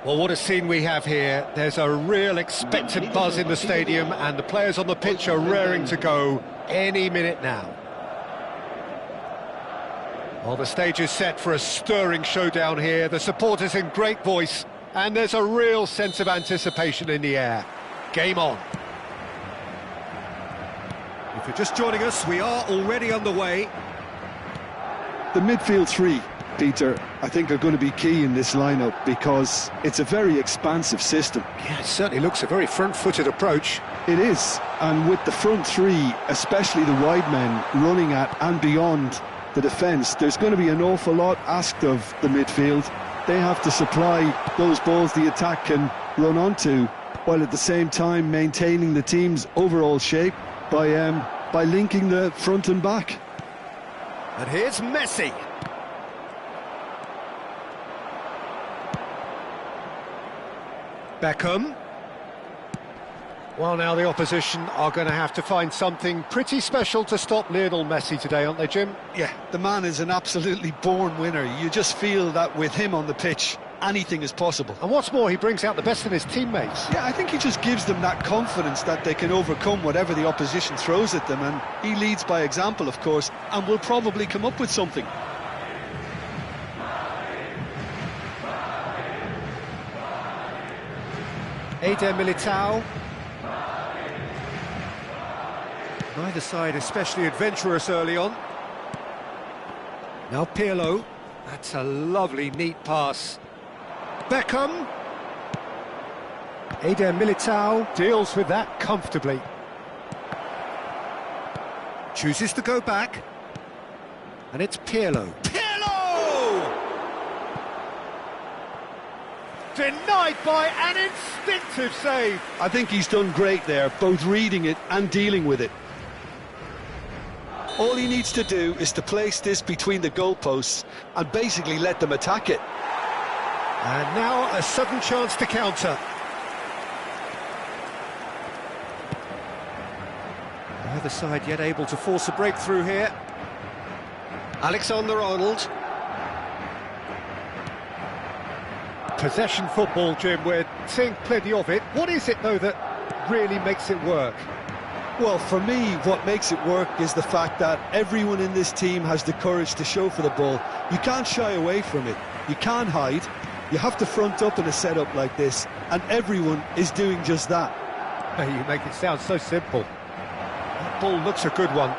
Well, what a scene we have here. There's a real expectant buzz in the stadium and the players on the pitch are raring to go any minute now. Well, the stage is set for a stirring showdown here. The supporters in great voice and there's a real sense of anticipation in the air. Game on. If you're just joining us, we are already underway. The midfield three, Peter, I think are going to be key in this lineup because it's a very expansive system. Yeah, it certainly looks a very front-footed approach. It is, and with the front three, especially the wide men running at and beyond the defence, there's going to be an awful lot asked of the midfield. They have to supply those balls the attack can run onto, while at the same time maintaining the team's overall shape by linking the front and back. And here's Messi. Beckham. Well, now the opposition are going to have to find something pretty special to stop Lionel Messi today, aren't they, Jim? Yeah, the man is an absolutely born winner. You just feel that with him on the pitch, anything is possible. And what's more, he brings out the best in his teammates. Yeah, I think he just gives them that confidence that they can overcome whatever the opposition throws at them, and he leads by example, of course, and will probably come up with something. Eder Militao. Neither side especially adventurous early on. Now Pirlo. That's a lovely, neat pass. Beckham. Eder Militao deals with that comfortably. Chooses to go back. And it's Pirlo. Pirlo! Denied by an instinctive save. I think he's done great there, both reading it and dealing with it. All he needs to do is to place this between the goalposts and basically let them attack it. And now a sudden chance to counter. Neither side yet able to force a breakthrough here. Alexander-Arnold. Possession football, Jim, we're seeing plenty of it. What is it, though, that really makes it work? Well, for me, what makes it work is the fact that everyone in this team has the courage to show for the ball. You can't shy away from it. You can't hide. You have to front up in a setup like this, and everyone is doing just that. You make it sound so simple. That ball looks a good one.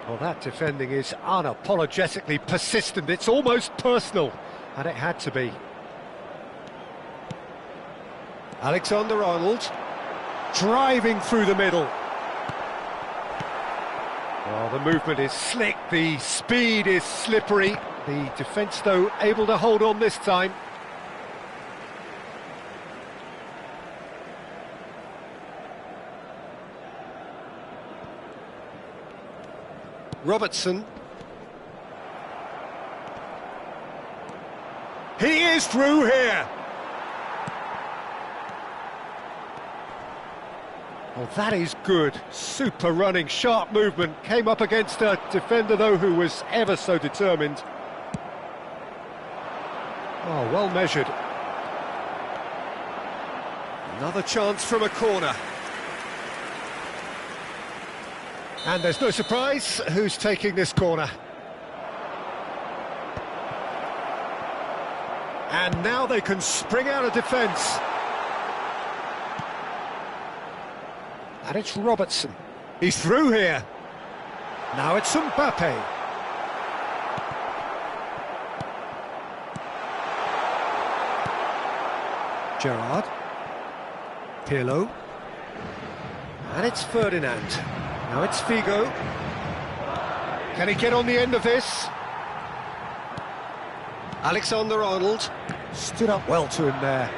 Well, that defending is unapologetically persistent. It's almost personal, and it had to be. Alexander-Arnold, driving through the middle. Well, the movement is slick, the speed is slippery. The defence, though, able to hold on this time. Robertson. He is through here. Oh, that is good. Super running, sharp movement. Came up against a defender, though, who was ever so determined. Oh, well measured. Another chance from a corner. And there's no surprise who's taking this corner. And now they can spring out of defence. And it's Robertson. He's through here. Now it's Mbappe. Gerrard. Pirlo. And it's Ferdinand. Now it's Figo. Can he get on the end of this? Alexander-Arnold stood up well to him there.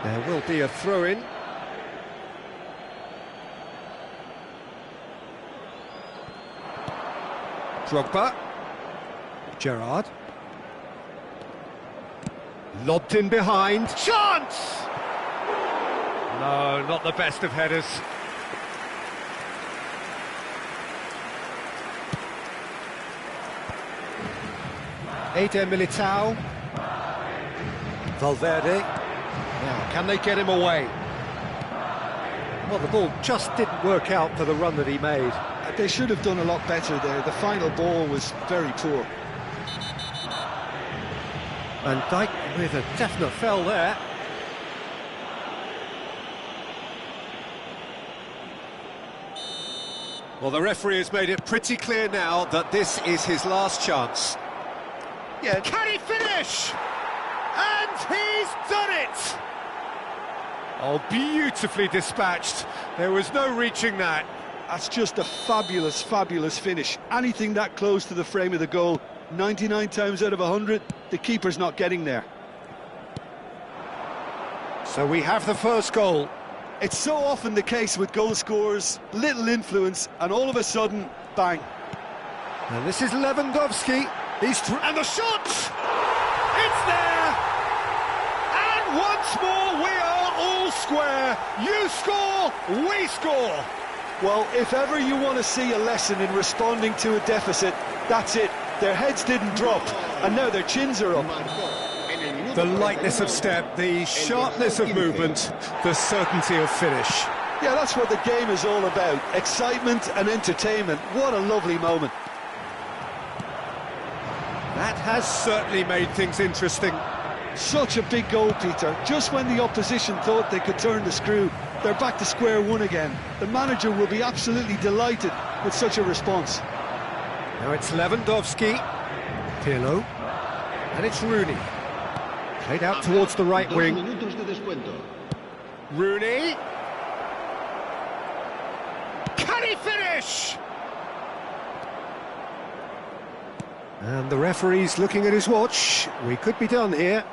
There will be a throw-in. Drogba. Gerrard. Lobbed in behind. Chance! No, not the best of headers. Eder Militao. Valverde. Now, can they get him away? Well, the ball just didn't work out for the run that he made. They should have done a lot better there. The final ball was very poor. Van Dijk with a definite foul there. Well, the referee has made it pretty clear now that this is his last chance. Yeah. Can he finish? And he's done it! Oh, beautifully dispatched. There was no reaching that. That's just a fabulous, fabulous finish. Anything that close to the frame of the goal, 99 times out of 100, the keeper's not getting there. So we have the first goal. It's so often the case with goal scorers, little influence, and all of a sudden, bang. And this is Lewandowski. And the shot! It's there! And once more we are all square. You score, we score. Well, if ever you want to see a lesson in responding to a deficit, that's it. Their heads didn't drop, and now their chins are up. The lightness of step, the sharpness of movement, the certainty of finish. Yeah, that's what the game is all about. Excitement and entertainment. What a lovely moment. That has certainly made things interesting. Such a big goal, Peter. Just when the opposition thought they could turn the screw, they're back to square one again. The manager will be absolutely delighted with such a response. Now it's Lewandowski, Pirlo, and it's Rooney. Played out towards the right wing. Rooney. Can he finish? And the referee's looking at his watch. We could be done here.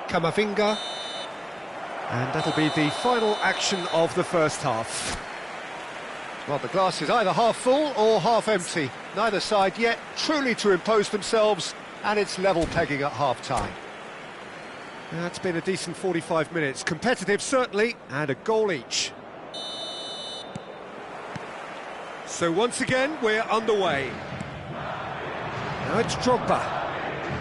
Camavinga. And that'll be the final action of the first half. Well, the glass is either half full or half empty. Neither side yet truly to impose themselves, and it's level pegging at half-time. That's been a decent 45 minutes. Competitive, certainly, and a goal each. So once again, we're underway. Now it's Drogba.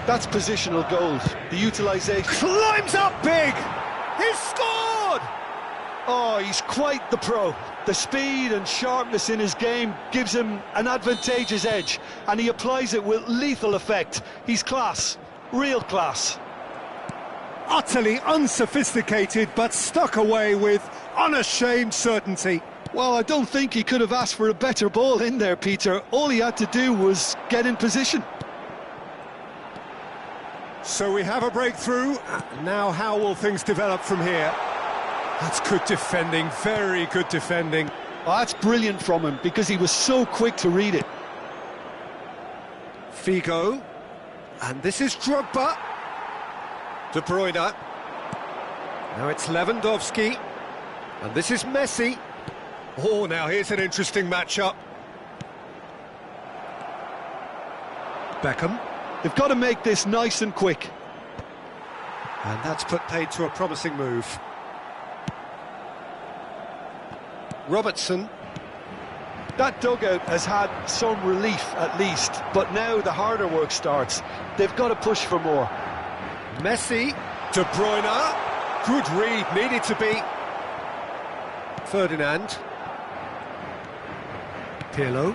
That's positional gold. The utilisation... Climbs up big! He's scored! Oh, he's quite the pro. The speed and sharpness in his game gives him an advantageous edge, and he applies it with lethal effect. He's class. Real class. Utterly unsophisticated, but stuck away with unashamed certainty. Well, I don't think he could have asked for a better ball in there, Peter. All he had to do was get in position. So we have a breakthrough. Now how will things develop from here? That's good defending, very good defending. Oh, that's brilliant from him, because he was so quick to read it. Figo. And this is Drogba. De Bruyne. Now it's Lewandowski. And this is Messi. Oh, now here's an interesting matchup. Beckham. They've got to make this nice and quick. And that's put paid to a promising move. Robertson. That dugout has had some relief at least, but now the harder work starts. They've got to push for more. Messi. De Bruyne. Good read, needed to be. Ferdinand. Pirlo.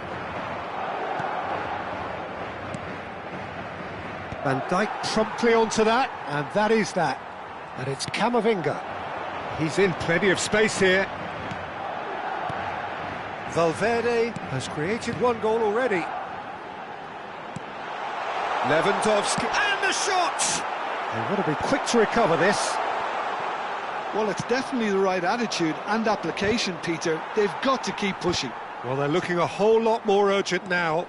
Van Dijk promptly onto that, and that is that. And it's Camavinga. He's in plenty of space here. Valverde has created one goal already. Lewandowski, and the shot! They want to be quick to recover this. Well, it's definitely the right attitude and application, Peter. They've got to keep pushing. Well, they're looking a whole lot more urgent now.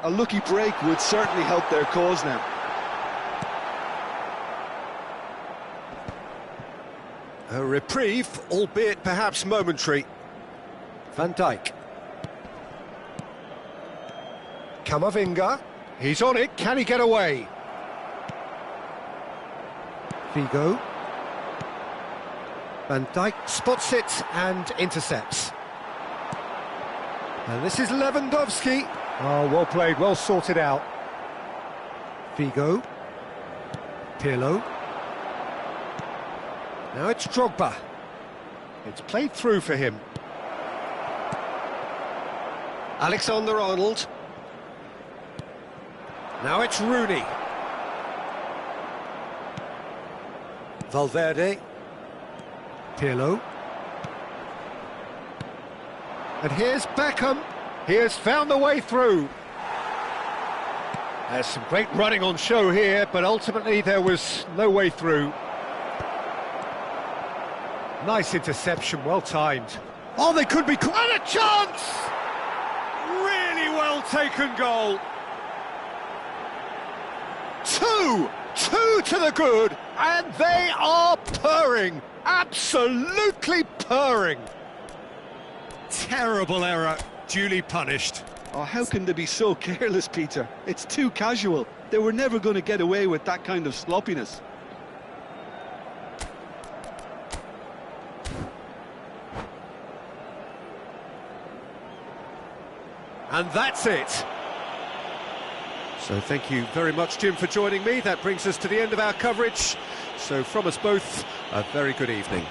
A lucky break would certainly help their cause now. A reprieve, albeit perhaps momentary. Van Dijk. Camavinga. He's on it. Can he get away? Figo. Van Dijk spots it and intercepts. And this is Lewandowski. Oh, well played, well sorted out. Figo. Pirlo. Now it's Drogba. It's played through for him. Alexander-Arnold. Now it's Rooney. Valverde. Pirlo. And here's Beckham. He has found the way through. There's some great running on show here, but ultimately there was no way through. Nice interception, well timed. Oh, they could be... And a chance! Really well taken goal. Two to the good, and they are purring. Absolutely purring. Terrible error, duly punished. Oh, how can they be so careless, Peter? It's too casual. They were never going to get away with that kind of sloppiness. And that's it. So thank you very much, Jim, for joining me. That brings us to the end of our coverage. So from us both, a very good evening.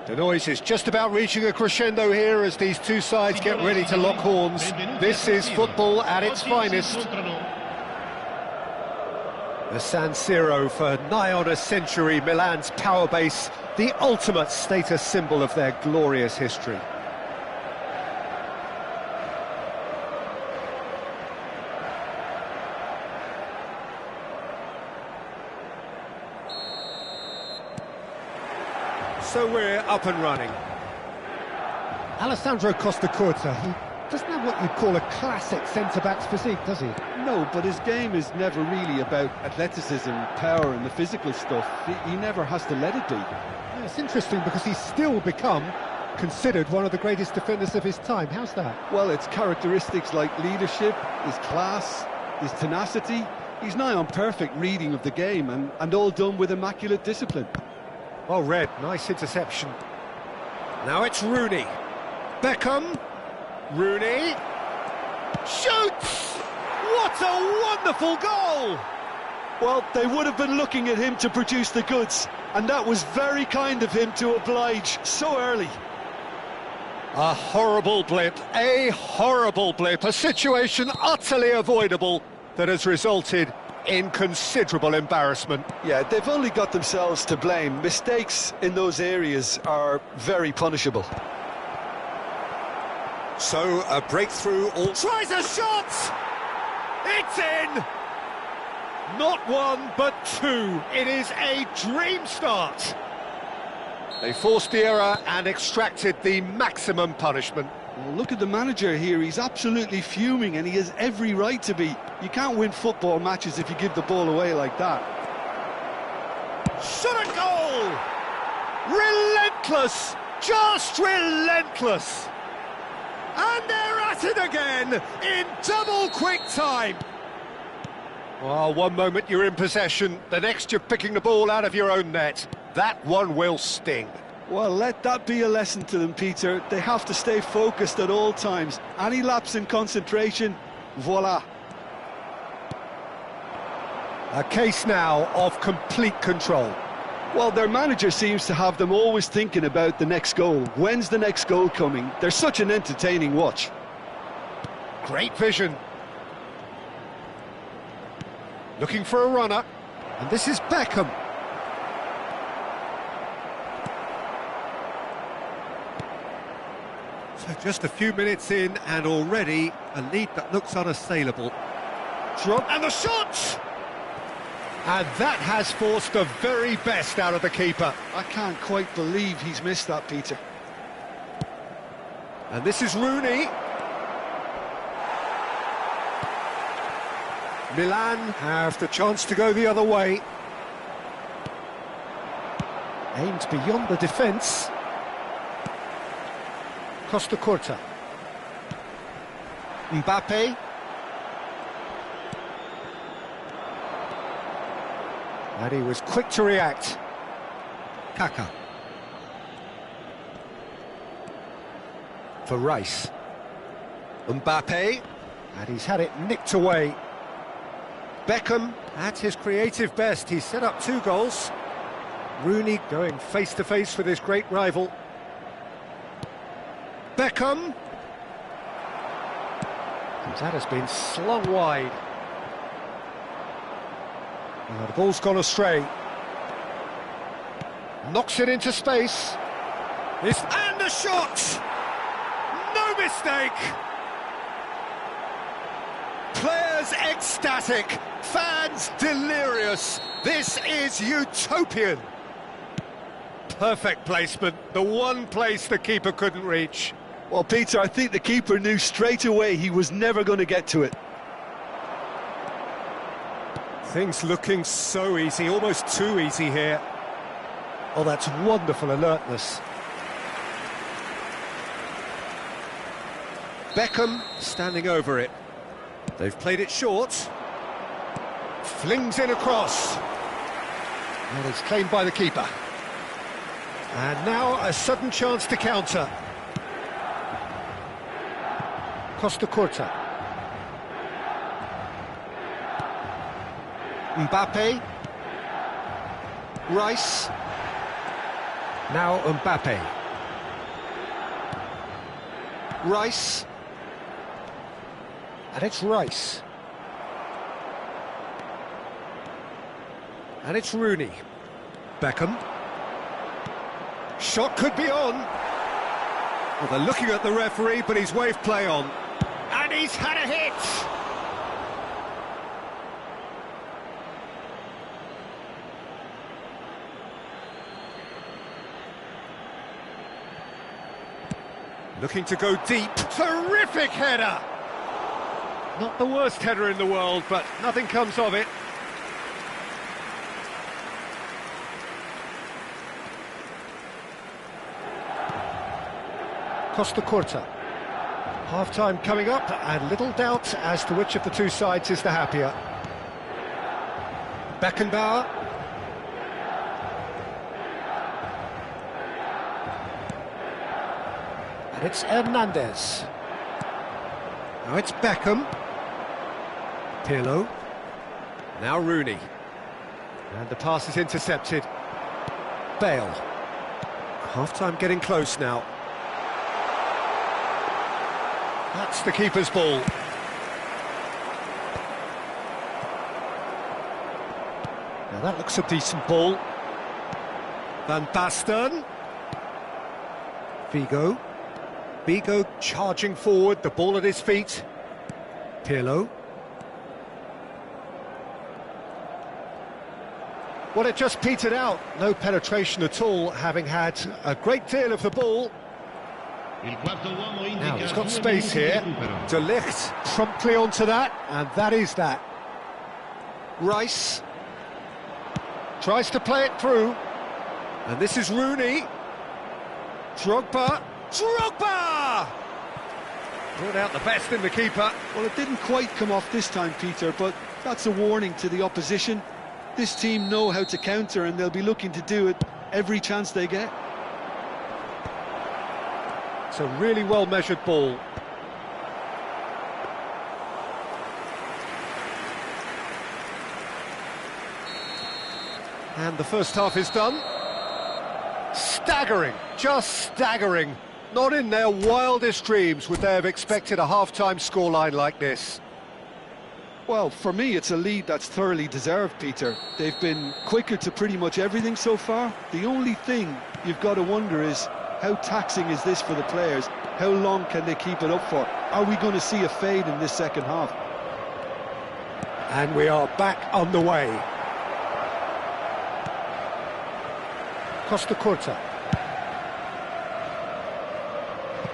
The noise is just about reaching a crescendo here as these two sides get ready to lock horns. This is football at its finest. The San Siro for nigh on a century, Milan's power base, the ultimate status symbol of their glorious history. So we're up and running. Alessandro Costa Curta, he doesn't have what you'd call a classic centre-back's physique, does he? No, but his game is never really about athleticism, power and the physical stuff. He never has to let it be. Yeah, it's interesting because he's still become considered one of the greatest defenders of his time. How's that? Well, it's characteristics like leadership, his class, his tenacity. He's nigh on perfect reading of the game and all done with immaculate discipline. Well read, nice interception. Now it's Rooney. Beckham. Rooney. Shoots! What a wonderful goal! Well, they would have been looking at him to produce the goods, and that was very kind of him to oblige so early. A horrible blip, a situation utterly avoidable that has resulted in considerable embarrassment. Yeah, they've only got themselves to blame. Mistakes in those areas are very punishable. So a breakthrough, tries a shot! It's in! Not one, but two. It is a dream start. They forced the error and extracted the maximum punishment. Well, look at the manager here. He's absolutely fuming, and he has every right to be. You can't win football matches if you give the ball away like that. Shot a goal! Relentless! Just relentless! And they're at it again in double quick time. Well, one moment you're in possession, the next you're picking the ball out of your own net. That one will sting. Well, let that be a lesson to them, Peter. They have to stay focused at all times. Any lapse in concentration, voila. A case now of complete control. Well, their manager seems to have them always thinking about the next goal. When's the next goal coming? They're such an entertaining watch. Great vision. Looking for a runner. And this is Beckham. So just a few minutes in and already a lead that looks unassailable. Drop and the shot! And that has forced the very best out of the keeper. I can't quite believe he's missed that, Peter. And this is Rooney. Milan have the chance to go the other way. Aimed beyond the defence. Costa Curta. Mbappe. And he was quick to react. Kaka. For Rice. Mbappe. And he's had it nicked away. Beckham at his creative best. He's set up 2 goals. Rooney going face-to-face with his great rival. Beckham. And that has been slung wide. The ball's gone astray. Knocks it into space. And a shot! No mistake! Players ecstatic, fans delirious. This is utopian. Perfect placement, the one place the keeper couldn't reach. Well, Peter, I think the keeper knew straight away he was never going to get to it. Things looking so easy, almost too easy here. Oh, that's wonderful alertness. Beckham standing over it. They've played it short. Flings in across. And it's claimed by the keeper. And now a sudden chance to counter. Costa Curta. Mbappe. Rice. Now Mbappe. Rice. And it's Rice. And it's Rooney. Beckham. Shot could be on. Well, they're looking at the referee, but he's waved play on. And he's had a hit! Looking to go deep. Terrific header! Not the worst header in the world, but nothing comes of it. Costa Curta. Half-time coming up, and little doubt as to which of the two sides is the happier. Beckenbauer. And it's Hernandez. Now it's Beckham. Pirlo. Now Rooney. And the pass is intercepted. Bale. Half-time getting close now. That's the keeper's ball. Now that looks a decent ball. Van Basten. Figo. Figo charging forward, the ball at his feet. Pirlo. Well, it just petered out. No penetration at all, having had a great deal of the ball. Now he's got space here. De Ligt Promptly onto that, and that is that. Rice. Tries to play it through. And this is Rooney. Drogba. Drogba! Brought out the best in the keeper. Well, it didn't quite come off this time, Peter, but that's a warning to the opposition. This team know how to counter, and they'll be looking to do it every chance they get. It's a really well-measured ball. And the first half is done. Staggering, just staggering. Not in their wildest dreams would they have expected a half-time scoreline like this. Well, for me, it's a lead that's thoroughly deserved, Peter. They've been quicker to pretty much everything so far. The only thing you've got to wonder is, how taxing is this for the players? How long can they keep it up for? Are we going to see a fade in this second half? And we are back on the way. Costa Curta.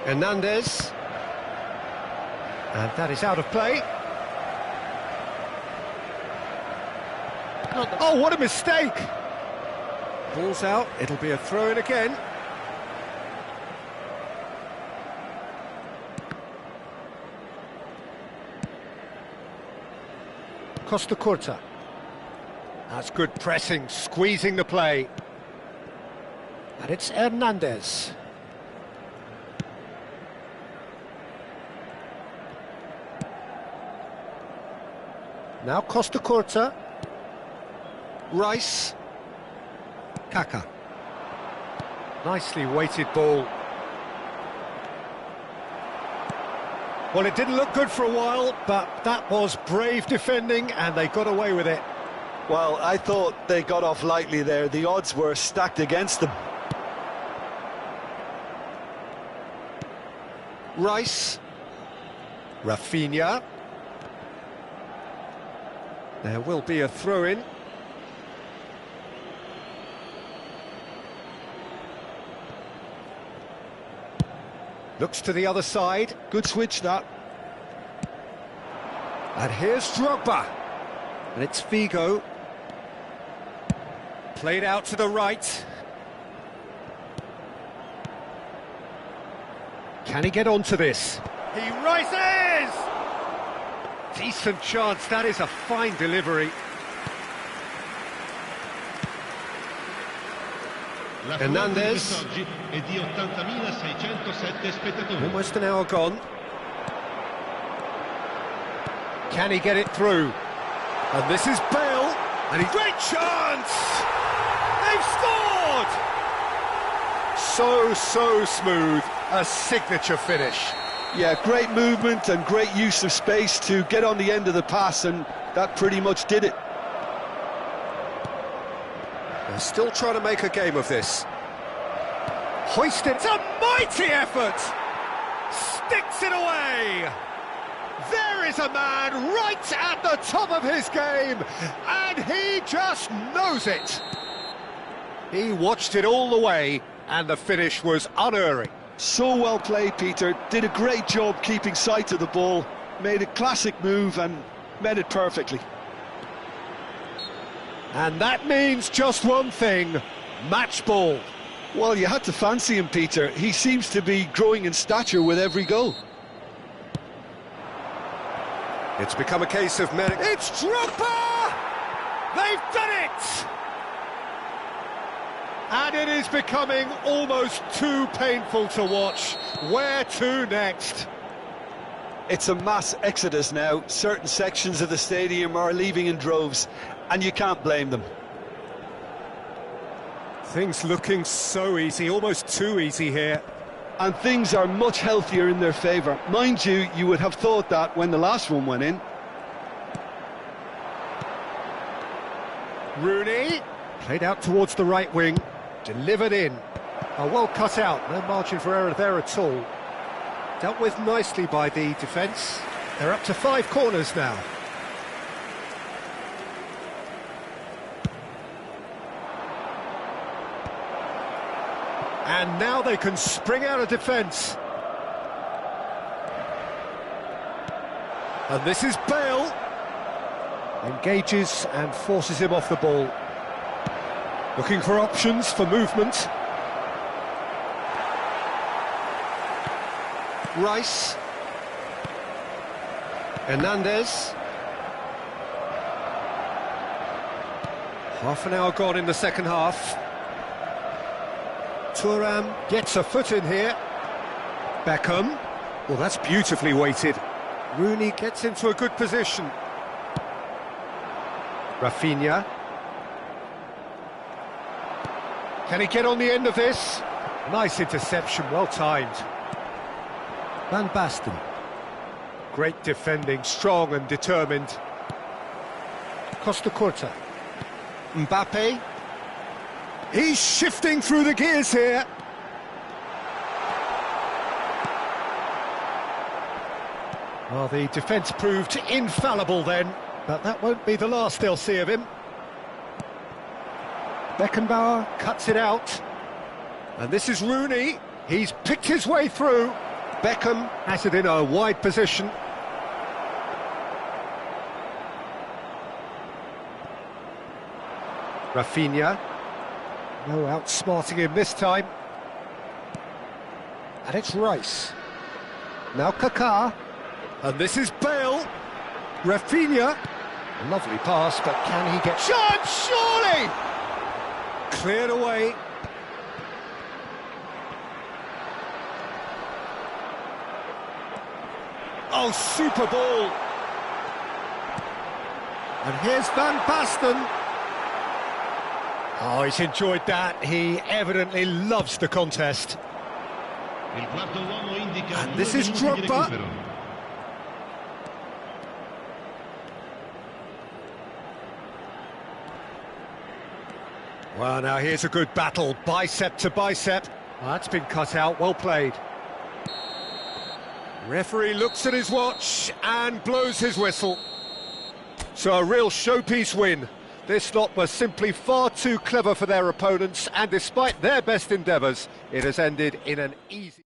Hernandez. And that is out of play. Oh, what a mistake! Ball's out, it'll be a throw-in again. Costa Curta. That's good pressing, squeezing the play. And it's Hernandez. Now Costa Curta. Rice. Kaka. Nicely weighted ball. Well, it didn't look good for a while, but that was brave defending, and they got away with it. Well, I thought they got off lightly there. The odds were stacked against them. Rice. Rafinha. There will be a throw-in. Looks to the other side. Good switch, that. And here's Drogba. And it's Figo. Played out to the right. Can he get onto this? He rises! Decent chance, that is a fine delivery. Hernandez. Almost an hour gone. Can he get it through? And this is Bale. And great chance! They've scored! So smooth. A signature finish. Yeah, great movement and great use of space to get on the end of the pass, and that pretty much did it. They're still trying to make a game of this. Hoisted, it's a mighty effort! Sticks it away! There is a man right at the top of his game, and he just knows it! He watched it all the way, and the finish was unerring. So well played, Peter. Did a great job keeping sight of the ball, made a classic move and met it perfectly. And that means just one thing, match ball. Well, you had to fancy him, Peter. He seems to be growing in stature with every goal. It's become a case of medic. It's Drogba! They've done it! And it is becoming almost too painful to watch. Where to next? It's a mass exodus now. Certain sections of the stadium are leaving in droves, and you can't blame them. Things looking so easy, almost too easy here. And things are much healthier in their favour. Mind you, you would have thought that when the last one went in. Rooney, played out towards the right wing, delivered in. Oh, well cut out, no margin for error there at all. Dealt with nicely by the defence. They're up to 5 corners now. And now they can spring out of defence. And this is Bale. Engages and forces him off the ball. Looking for options for movement. Rice. Hernandez. Half an hour gone in the second half. Thuram gets a foot in here. Beckham. Well, that's beautifully weighted. Rooney gets into a good position. Rafinha. Can he get on the end of this? Nice interception, well timed. Van Basten. Great defending, strong and determined. Costa Curta. Mbappe. He's shifting through the gears here. Well, the defence proved infallible then, but that won't be the last they'll see of him. Beckenbauer cuts it out. And this is Rooney. He's picked his way through. Beckham has it in a wide position. Rafinha. No outsmarting him this time. And it's Rice. Now Kaká. And this is Bale. Rafinha. Lovely pass, but can he get... Shot, surely! Cleared away. Oh, super ball. And here's Van Basten. Oh, he's enjoyed that. He evidently loves the contest. And this is Drogba. Well, now here's a good battle, bicep to bicep. Well, that's been cut out, well played. Referee looks at his watch and blows his whistle. So a real showpiece win. This lot was simply far too clever for their opponents, and despite their best endeavours, it has ended in an easy...